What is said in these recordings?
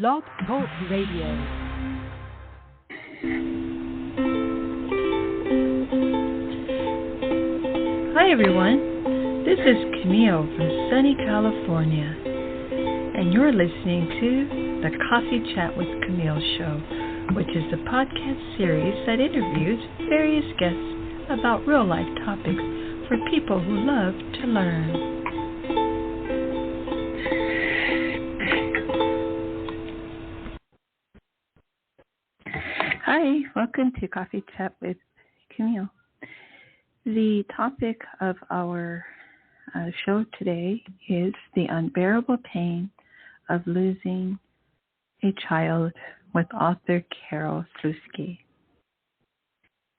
Blog Talk Radio. Hi everyone, this is Camille from sunny California, and you're listening to the Coffee Chat with Camille show, which is a podcast series that interviews various guests about real-life topics for people who love to learn. Hi, welcome to Coffee Chat with Camille. The topic of our show today is the unbearable pain of losing a child with author Carole Sluski.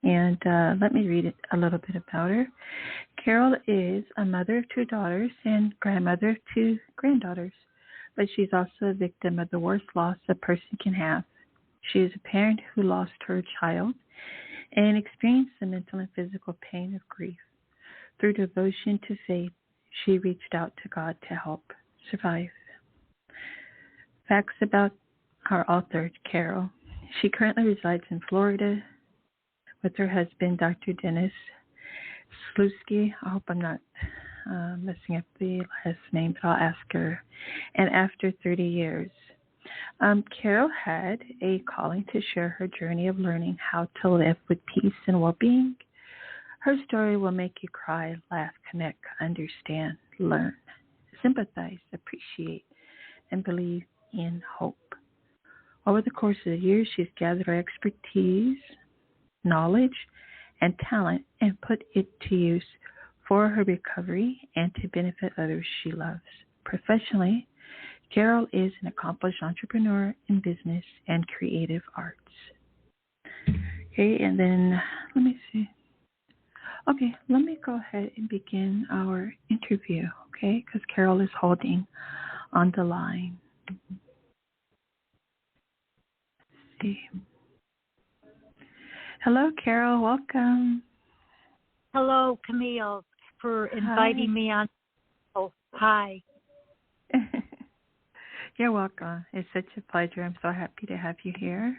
And let me read a little bit about her. Carole is a mother of 2 daughters and grandmother of 2 granddaughters, but she's also a victim of the worst loss a person can have. She is a parent who lost her child and experienced the mental and physical pain of grief. Through devotion to faith, she reached out to God to help survive. Facts about our author, Carole. She currently resides in Florida with her husband, Dr. Dennis Sluski. I hope I'm not messing up the last name, but I'll ask her. And after 30 years, Carole had a calling to share her journey of learning how to live with peace and well-being. Her story will make you cry, laugh, connect, understand, learn, sympathize, appreciate, and believe in hope. Over the course of the years, she's gathered her expertise, knowledge, and talent and put it to use for her recovery and to benefit others she loves. Professionally, Carole is an accomplished entrepreneur in business and creative arts. Okay, and then let me see. Okay, let me go ahead and begin our interview, okay, because Carole is holding on the line. Let's see. Hello, Carole. Welcome. Hello, Camille, for inviting me on. Oh, hi. You're welcome. It's such a pleasure. I'm so happy to have you here.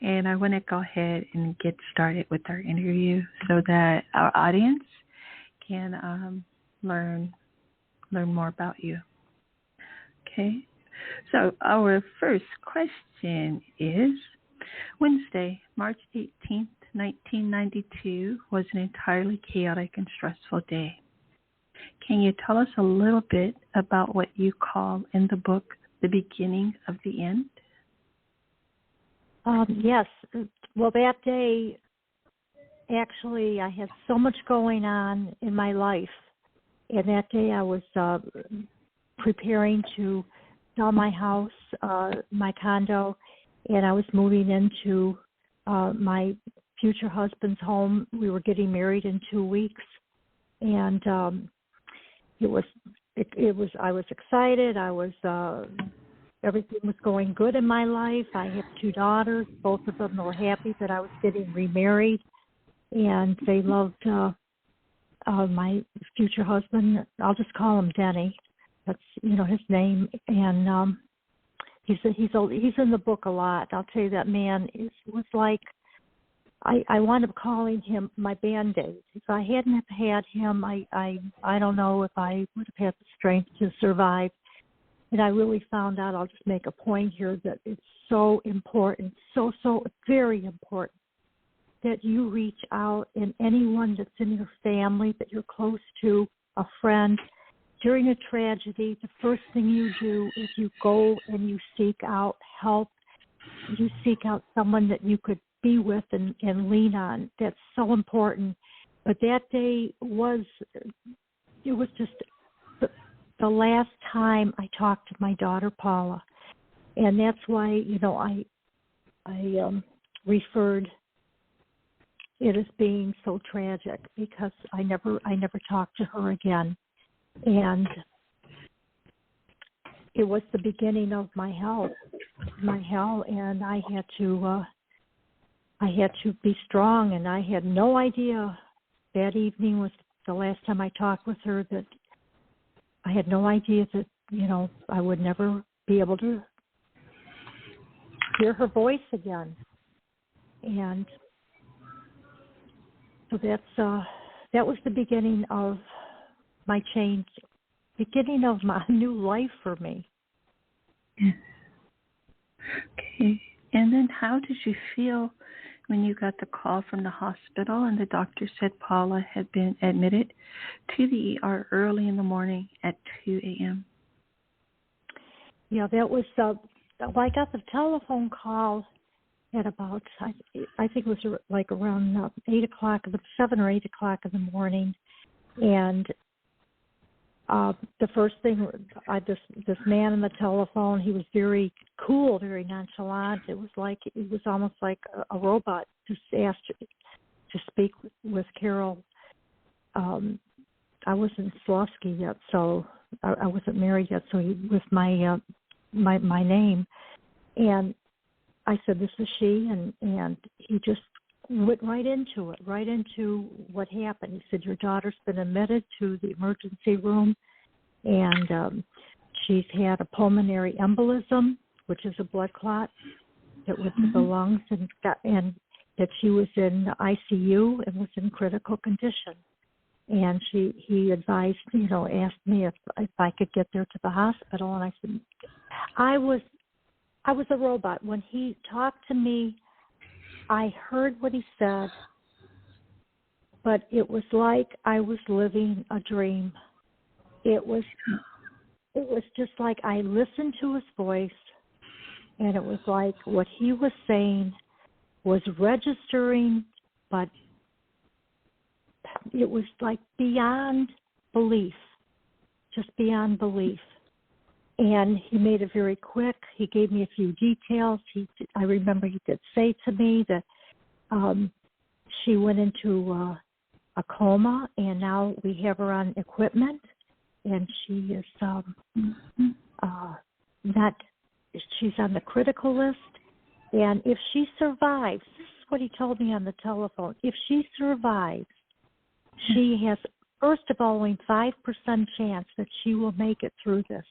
And I want to go ahead and get started with our interview so that our audience can learn more about you. Okay. So our first question is, Wednesday, March 18th, 1992 was an entirely chaotic and stressful day. Can you tell us a little bit about what you call in the book the beginning of the end? Yes. Well, that day, actually, I had so much going on in my life. And that day I was preparing to sell my house, my condo, and I was moving into my future husband's home. We were getting married in 2 weeks. And I was excited. Everything was going good in my life. I have 2 daughters. Both of them were happy that I was getting remarried, and they loved my future husband. I'll just call him Denny. That's his name, and he's in the book a lot. I'll tell you, that man was like, I wound up calling him my Band-Aid. If I hadn't have had him, I don't know if I would have had the strength to survive. And I really found out, I'll just make a point here, that it's so important, so very important, that you reach out, and anyone that's in your family that you're close to, a friend, during a tragedy, the first thing you do is you go and you seek out help. You seek out someone that you could be with and lean on. That's so important. But that day was just the last time I talked to my daughter Paula, and that's why I referred it as being so tragic, because I never talked to her again, and it was the beginning of my hell, and I had to be strong, and I had no idea. That evening was the last time I talked with her, that I had no idea that, I would never be able to hear her voice again. And so that was the beginning of my change, beginning of my new life for me. Yes. Okay. And then how did you feel when you got the call from the hospital and the doctor said Paula had been admitted to the ER early in the morning at 2 a.m.? Yeah, that was, I got the telephone call at about, I think it was like around 7 or 8 o'clock in the morning. And the first thing, this man on the telephone, he was very cool, very nonchalant. It was almost like a robot. Just asked to speak with Carole. I wasn't Sluski yet, so I wasn't married yet. So he with my name, and I said, "This is she," and he just went right into what happened. He said, "Your daughter's been admitted to the emergency room, and she's had a pulmonary embolism, which is a blood clot that went to the lungs, and that she was in the ICU and was in critical condition." And he advised, asked me if I could get there to the hospital, and I said, I was a robot. When he talked to me, I heard what he said, but it was like I was living a dream. It was just like I listened to his voice, and it was like what he was saying was registering, but it was like beyond belief, just beyond belief. And he made it very quick. He gave me a few details. I remember he did say to me that she went into a coma, and now we have her on equipment, and she is she's on the critical list. And if she survives, this is what he told me on the telephone, if she survives, she has, first of all, only 5% chance that she will make it through this.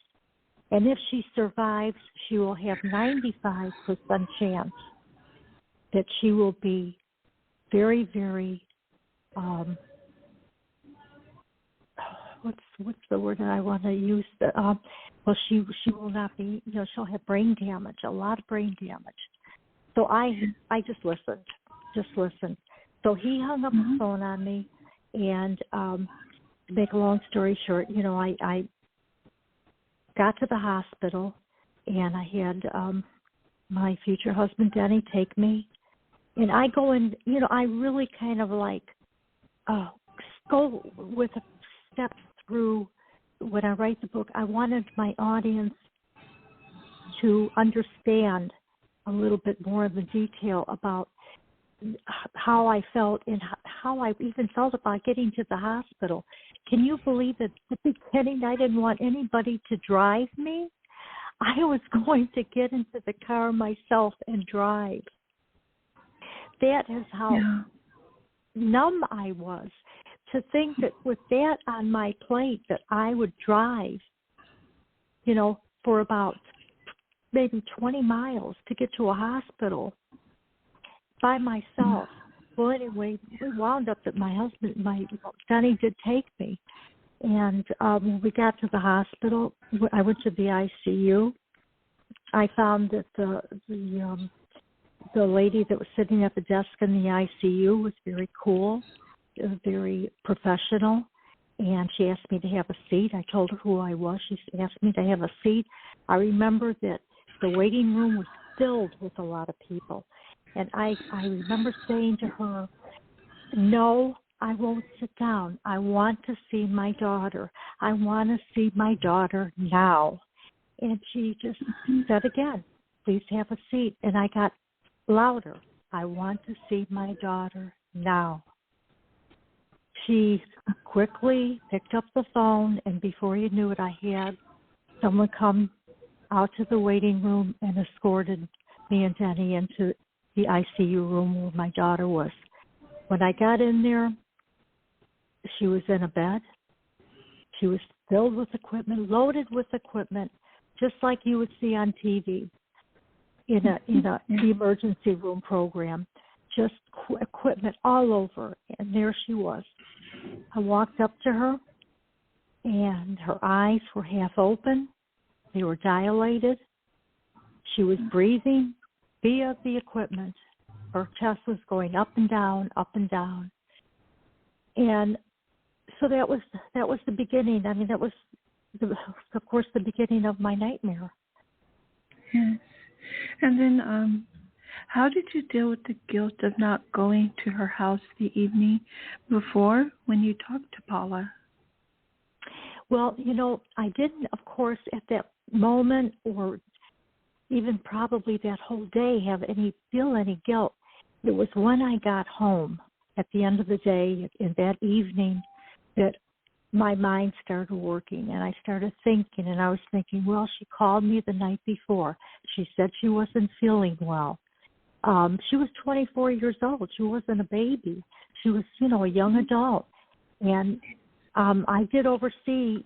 And if she survives, she will have 95% chance that she will be very, very, what's the word that I want to use? She will not be, she'll have brain damage, a lot of brain damage. So I just listened. So he hung up the phone on me, and to make a long story short, I got to the hospital, and I had my future husband, Denny, take me. And I go in, I really kind of go with a step through when I write the book. I wanted my audience to understand a little bit more of the detail about how I felt and how I even felt about getting to the hospital. Can you believe that at the beginning I didn't want anybody to drive me? I was going to get into the car myself and drive. That is how numb I was, to think that with that on my plate that I would drive, for about maybe 20 miles to get to a hospital by myself. Well, anyway, we wound up that my husband, Denny did take me. And when we got to the hospital, I went to the ICU. I found that the lady that was sitting at the desk in the ICU was very cool, very professional, and she asked me to have a seat. I told her who I was. She asked me to have a seat. I remember that the waiting room was filled with a lot of people. And I remember saying to her, "No, I won't sit down. I want to see my daughter. I want to see my daughter now." And she just said again, "Please have a seat." And I got louder, "I want to see my daughter now." She quickly picked up the phone, and before you knew it, I had someone come out to the waiting room and escorted me and Denny into the ICU room where my daughter was. When I got in there, she was in a bed. She was filled with equipment, loaded with equipment, just like you would see on TV. in a emergency room program, just equipment all over. And there she was. I walked up to her, and her eyes were half open. They were dilated. She was breathing via the equipment. Her chest was going up and down, up and down. And so that was the beginning. I mean, that was, of course, the beginning of my nightmare. Yes. And then how did you deal with the guilt of not going to her house the evening before when you talked to Paula? Well, I didn't, of course, at that moment or even probably that whole day feel any guilt. It was when I got home at the end of the day, in that evening, that my mind started working, and I started thinking, and I was thinking, well, she called me the night before. She said she wasn't feeling well. She was 24 years old. She wasn't a baby. She was, a young adult. And I did oversee,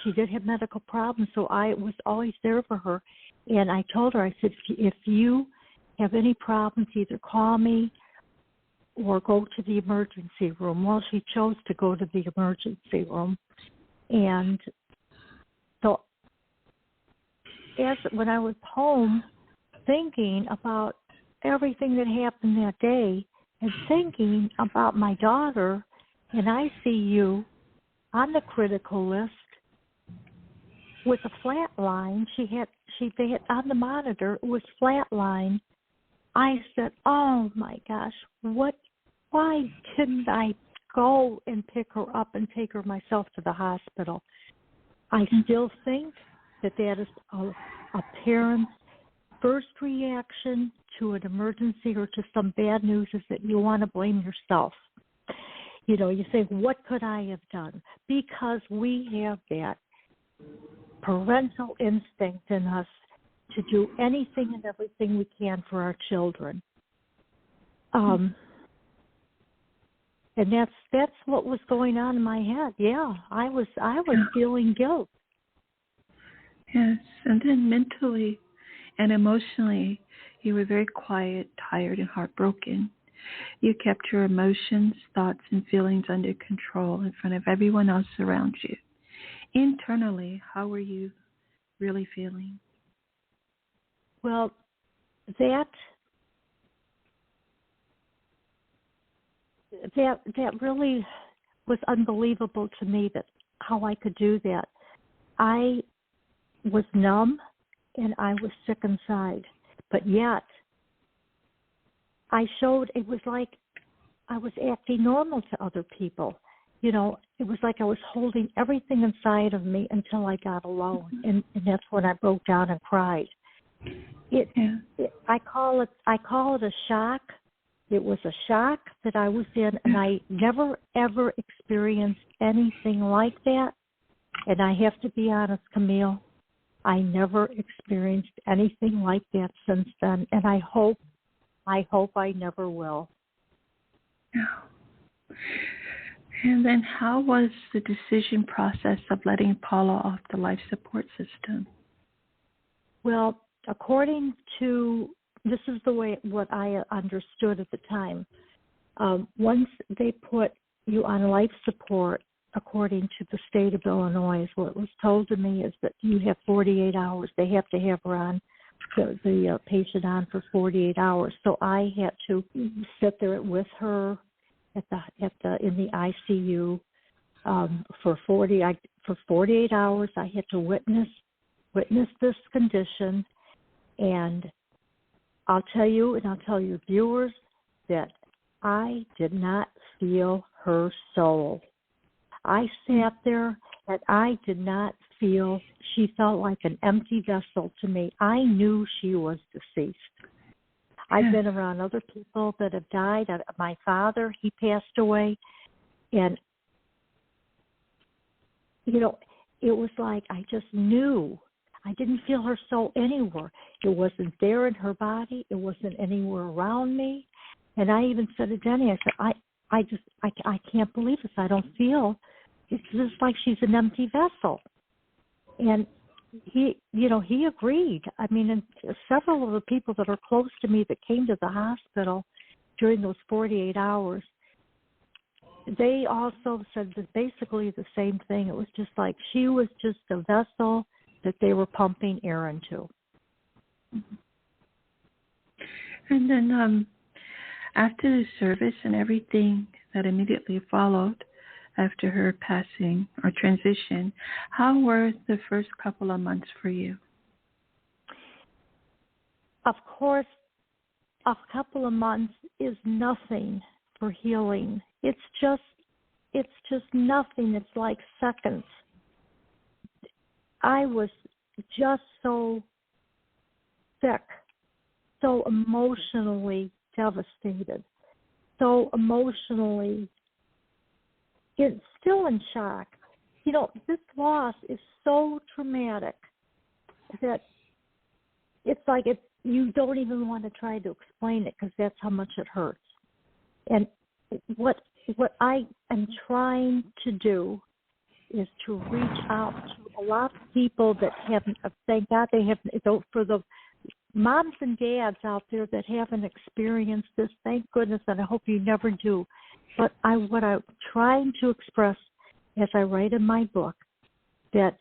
she did have medical problems, so I was always there for her. And I told her, I said, if you have any problems, either call me or go to the emergency room. Well, she chose to go to the emergency room. And so when I was home thinking about everything that happened that day and thinking about my daughter, and I see you on the critical list with a flat line. They had on the monitor, it was flat line. I said, oh my gosh, why didn't I go and pick her up and take her myself to the hospital? I still think that is a parent's first reaction to an emergency or to some bad news is that you want to blame yourself. You say, what could I have done? Because we have that parental instinct in us to do anything and everything we can for our children. And that's what was going on in my head. Yeah, I was feeling guilt. Yes, and then mentally and emotionally, you were very quiet, tired, and heartbroken. You kept your emotions, thoughts, and feelings under control in front of everyone else around you. Internally, how were you really feeling? Well, that really was unbelievable to me, that how I could do that. I was numb and I was sick inside, but yet it was like I was acting normal to other people. It was like I was holding everything inside of me until I got alone, and that's when I broke down and cried. I call it a shock. It was a shock that I was in, and I never, ever experienced anything like that. And I have to be honest, Camille, I never experienced anything like that since then, and I hope I never will. And then how was the decision process of letting Paula off the life support system? Well, according to, this is the way what I understood at the time, once they put you on life support, according to the state of Illinois, what was told to me is that you have 48 hours. They have to have her on, the patient on for 48 hours. So I had to sit there with her in the ICU for 48 hours. I had to witness this condition, and I'll tell you, and I'll tell your viewers, that I did not feel her soul. I sat there and I did not feel, she felt like an empty vessel to me. I knew she was deceased. I've been around other people that have died. My father, he passed away. And, it was like I just knew. I didn't feel her soul anywhere. It wasn't there in her body. It wasn't anywhere around me. And I even said to Denny, I said, I can't believe this. I don't feel, it's just like she's an empty vessel. And he agreed. I mean, and several of the people that are close to me that came to the hospital during those 48 hours, they also said that basically the same thing. It was just like she was just a vessel that they were pumping air into. And then after the service and everything that immediately followed after her passing or transition, how were the first couple of months for you? Of course, a couple of months is nothing for healing. It's just nothing. It's like seconds. I was just so sick, so emotionally devastated, so emotionally still in shock. This loss is so traumatic that it's like you don't even want to try to explain it because that's how much it hurts. And what I am trying to do is to reach out to a lot of people that haven't, thank God they haven't, for the moms and dads out there that haven't experienced this, thank goodness, and I hope you never do. But what I'm trying to express as I write in my book, that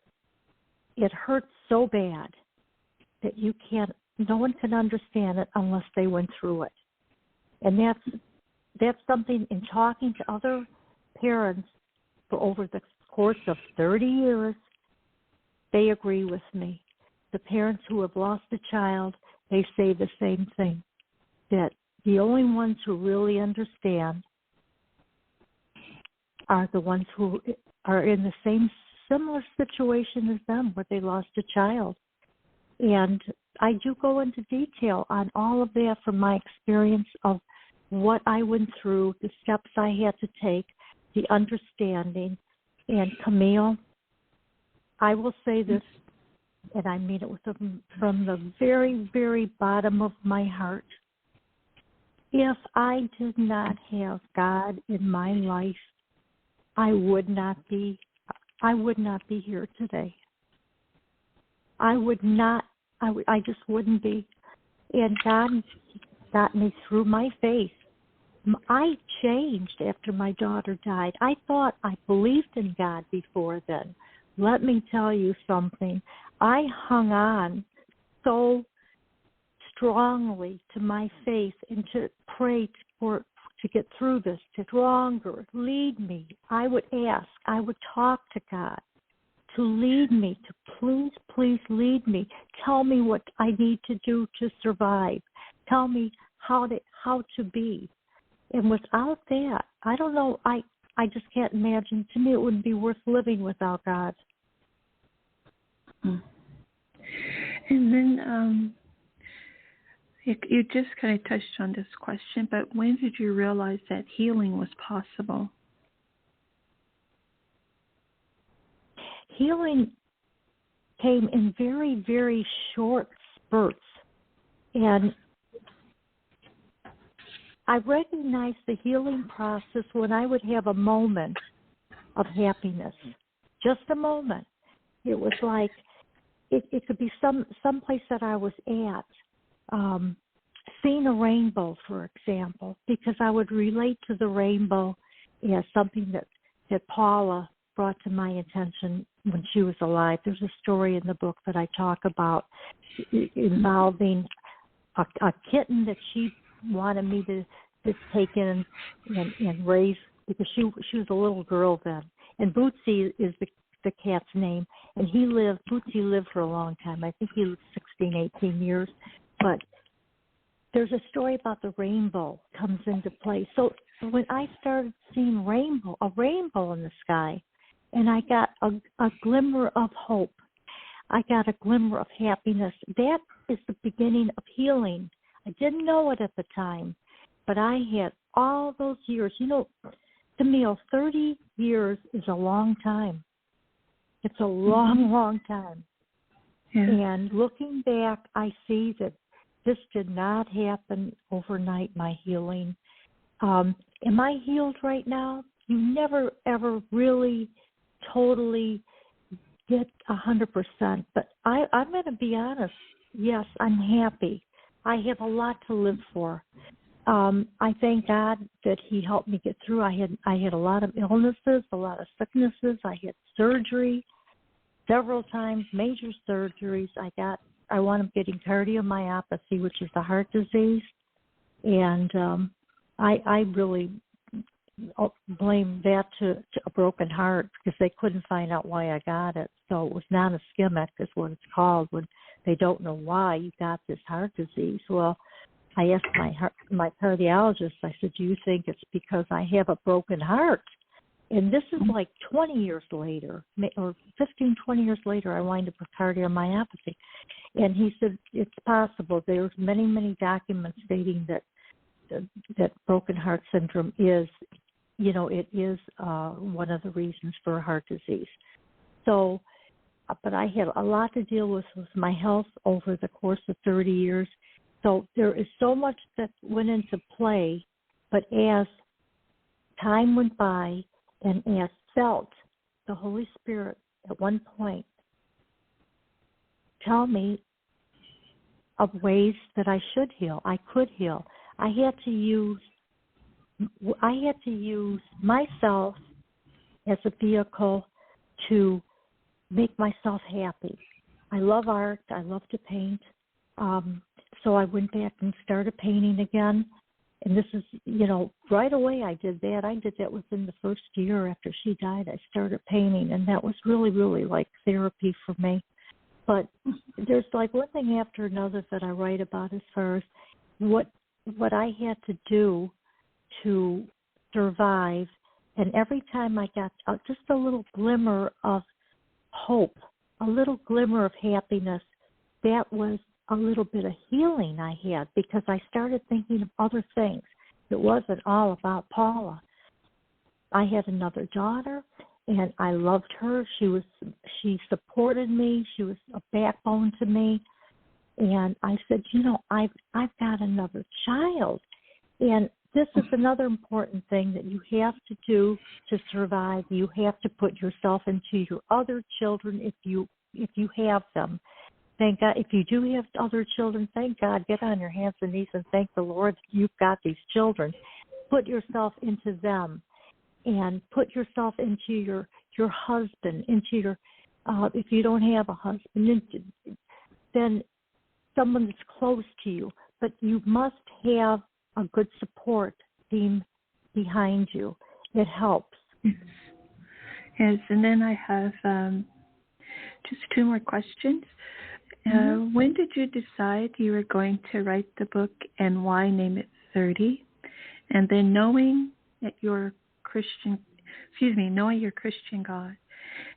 it hurts so bad that no one can understand it unless they went through it. And that's something, in talking to other parents for over the course of 30 years, they agree with me. The parents who have lost a child, they say the same thing, that the only ones who really understand are the ones who are in the same similar situation as them, where they lost a child. And I do go into detail on all of that from my experience of what I went through, the steps I had to take, the understanding. And Camille, I will say this, and I mean it from the very, very bottom of my heart. If I did not have God in my life, I would not be here today. I just wouldn't be. And God got me through my faith. I changed after my daughter died. I thought I believed in God before then. Let me tell you something. I hung on so strongly to my faith and to pray to get through this, to stronger, lead me. I would ask, I would talk to God to lead me, to please lead me. Tell me what I need to do to survive. Tell me how to be. And without that, I don't know, I just can't imagine. To me, it wouldn't be worth living without God. And then you just kind of touched on this question, but when did you realize that healing was possible? Healing came in very, very short spurts. And I recognized the healing process when I would have a moment of happiness, just a moment. It was like, it could be some place that I was at, seeing a rainbow, for example, because I would relate to the rainbow as something that Paula brought to my attention when she was alive. There's a story in the book that I talk about involving a kitten that she wanted me to take in and raise, because she was a little girl then. And Bootsy is the cat's name. And Bootsy lived for a long time. I think he lived 16, 18 years. But there's a story about the rainbow comes into play. So when I started seeing a rainbow in the sky, and I got a glimmer of hope, I got a glimmer of happiness, that is the beginning of healing. I didn't know it at the time, but I had all those years. Camille, 30 years is a long time. It's a long, long time. Yeah. And looking back, I see that this did not happen overnight, my healing. Am I healed right now? You never, ever really totally get 100%. But I'm going to be honest. Yes, I'm happy. I have a lot to live for. I thank God that He helped me get through. I had a lot of illnesses, a lot of sicknesses. I had surgery several times, major surgeries. I wound up getting cardiomyopathy, which is a heart disease, and I really blame that to a broken heart because they couldn't find out why I got it. So it was non-ischemic is what it's called when they don't know why you got this heart disease. Well, I asked my cardiologist, I said, do you think it's because I have a broken heart? And this is like 20 years later, or 15, 20 years later, I wind up with cardiomyopathy. And he said, it's possible. There's many, many documents stating that broken heart syndrome is, it is one of the reasons for heart disease. So, but I had a lot to deal with my health over the course of 30 years. So there is so much that went into play, but as time went by and as felt the Holy Spirit at one point tell me of ways that I should heal, I could heal. I had to use myself as a vehicle to make myself happy. I love art. I love to paint. So I went back and started painting again. And this is, right away I did that. I did that within the first year after she died. I started painting, and that was really, really like therapy for me. But there's like one thing after another that I write about as far as what I had to do to survive. And every time I got just a little glimmer of hope, a little glimmer of happiness, that was a little bit of healing I had because I started thinking of other things. It wasn't all about Paula. I had another daughter, and I loved her. She supported me. She was a backbone to me. And I said, I've got another child. And this is another important thing that you have to do to survive. You have to put yourself into your other children if you have them. Thank God. If you do have other children, thank God. Get on your hands and knees and thank the Lord you've got these children. Put yourself into them, and put yourself into your husband, into your. If you don't have a husband, then someone that's close to you. But you must have a good support team behind you. It helps. Yes, and then I have just two more questions. When did you decide you were going to write the book, and why name it 30? And then knowing your Christian God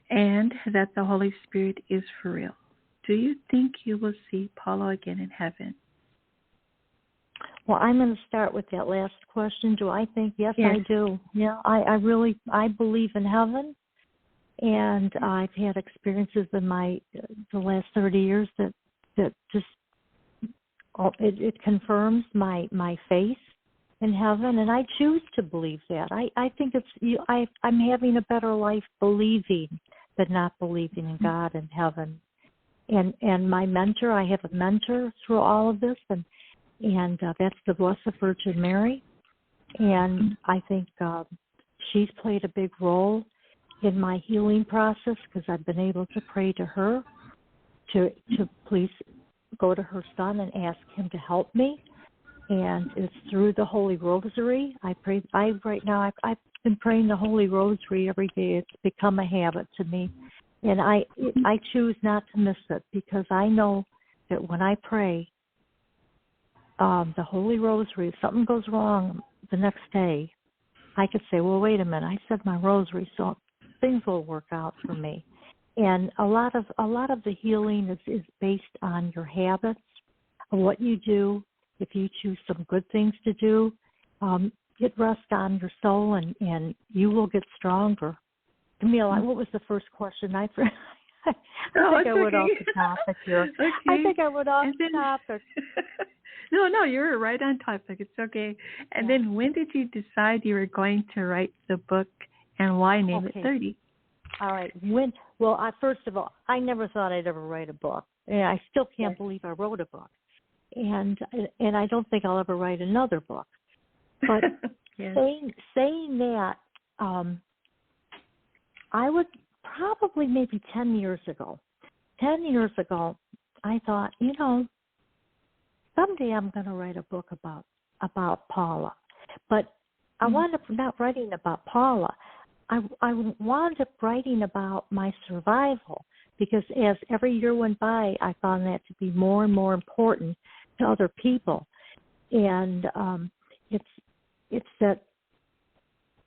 and that the Holy Spirit is for real, do you think you will see Paula again in heaven? Well, I'm going to start with that last question. Do I think? Yes. I do. Yeah, I believe in heaven. And I've had experiences in the last 30 years that just it confirms my faith in heaven, and I choose to believe that. I think I'm having a better life believing than not believing in God and heaven. And my mentor, I have a mentor through all of this, and that's the Blessed Virgin Mary, and I think she's played a big role in my healing process because I've been able to pray to her to please go to her son and ask him to help me. And it's through the Holy Rosary. I've been praying the Holy Rosary every day. It's become a habit to me. And I choose not to miss it because I know that when I pray the Holy Rosary, if something goes wrong the next day, I could say, well, wait a minute, I said my rosary, so things will work out for me. And a lot of the healing is based on your habits, of what you do. If you choose some good things to do, get rest on your soul, and you will get stronger. Camille, what was the first question? I think I went off the topic here. Okay. I think I went off the topic. No, you were right on topic. It's okay. And then when did you decide you were going to write the book, and why name it 30? All right. Well, first of all, I never thought I'd ever write a book. And I still can't believe I wrote a book. And I don't think I'll ever write another book. But saying that, I would probably maybe 10 years ago, I thought, someday I'm going to write a book about Paula. But I wound up not writing about Paula. I wound up writing about my survival, because as every year went by, I found that to be more and more important to other people. And it's that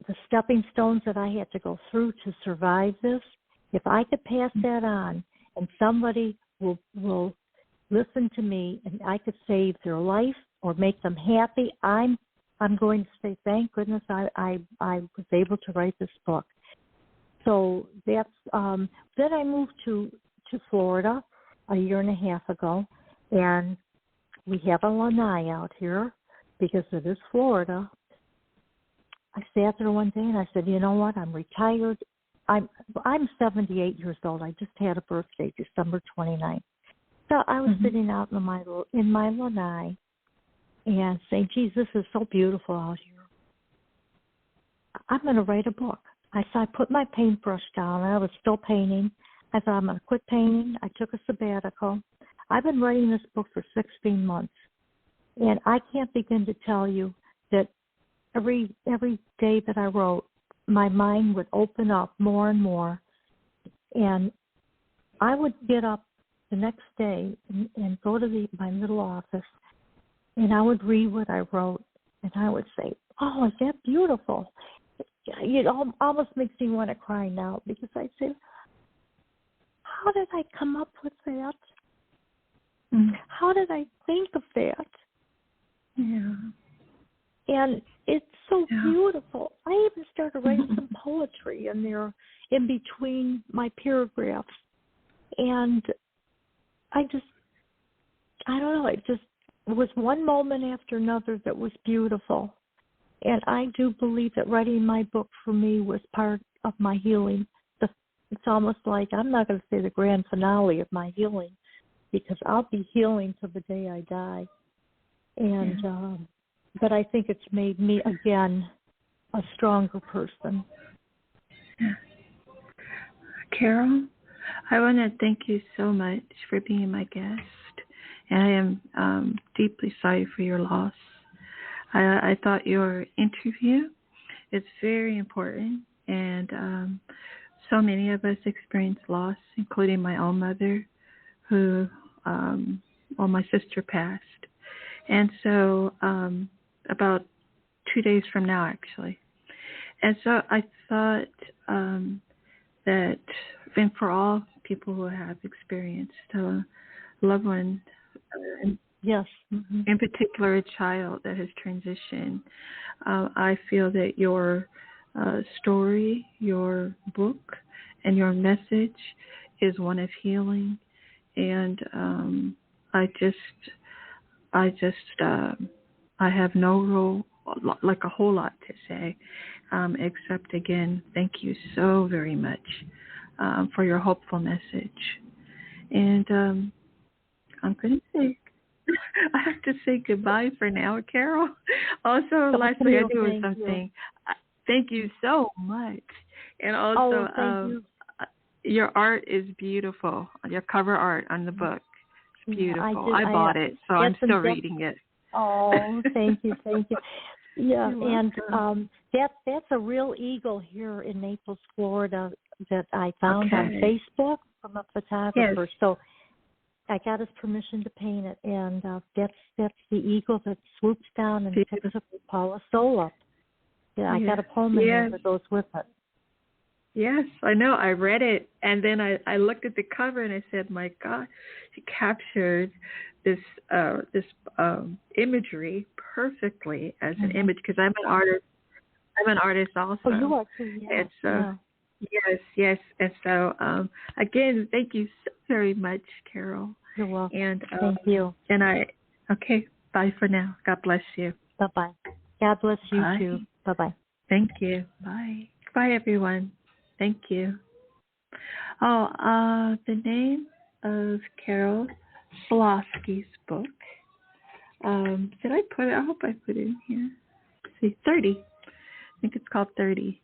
the stepping stones that I had to go through to survive this, if I could pass that on and somebody will listen to me and I could save their life or make them happy, I'm going to say, thank goodness I was able to write this book. So that's then I moved to Florida a year and a half ago, and we have a lanai out here because it is Florida. I sat there one day and I said, you know what? I'm retired. I'm 78 years old. I just had a birthday, December 29th. So I was sitting out in my lanai and saying, geez, this is so beautiful out here. I'm going to write a book. I put my paintbrush down. I was still painting. I thought, I'm going to quit painting. I took a sabbatical. I've been writing this book for 16 months. And I can't begin to tell you that every day that I wrote, my mind would open up more and more. And I would get up the next day and go to my little office, and I would read what I wrote, and I would say, oh, is that beautiful? It almost makes me want to cry now, because I say, how did I come up with that? How did I think of that? Yeah. And it's so beautiful. I even started writing some poetry in there in between my paragraphs. And I don't know, it was one moment after another that was beautiful. And I do believe that writing my book for me was part of my healing. It's almost like, I'm not going to say the grand finale of my healing, because I'll be healing till the day I die. And but I think it's made me, again, a stronger person. Yeah. Carole, I want to thank you so much for being my guest. And I am deeply sorry for your loss. I thought your interview is very important, and so many of us experience loss, including my own mother, who, my sister passed. And so about 2 days from now, actually. And so I thought that, and for all people who have experienced a loved one, yes, in particular a child that has transitioned, I feel that your story, your book, and your message is one of healing. And I have like a whole lot to say, except, again, thank you so very much for your hopeful message. And I'm going to say, I have to say goodbye for now, Carole. Also, lastly, I do something. Thank you so much. And also, thank you. Your art is beautiful. Your cover art on the book. It's beautiful. I bought it, so I'm still reading it. Oh, thank you. Yeah, and that's a real eagle here in Naples, Florida, that I found on Facebook from a photographer. Yes. So I got his permission to paint it, and that's the eagle that swoops down and picks up Paula's soul up. Yeah, I got a poem in there that goes with it. Yes, I know. I read it, and then I looked at the cover, and I said, "My God, she captured this imagery perfectly as an image." Because I'm an artist. I'm an artist also. Oh, you are too. Yeah. Yes. And so, again, thank you so very much, Carole. You're welcome. And thank you. And bye for now. God bless you. Bye-bye. God bless you too. Bye. Bye-bye. Thank you. Bye. Bye, everyone. Thank you. The name of Carole Sluski's book. Did I put it? I hope I put it in here. Let's see, 30. I think it's called 30.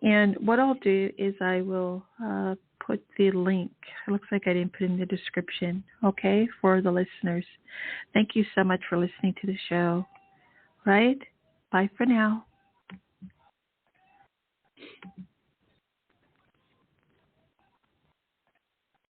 And what I'll do is I will put the link. It looks like I didn't put it in the description, okay, for the listeners. Thank you so much for listening to the show. Right? Bye for now.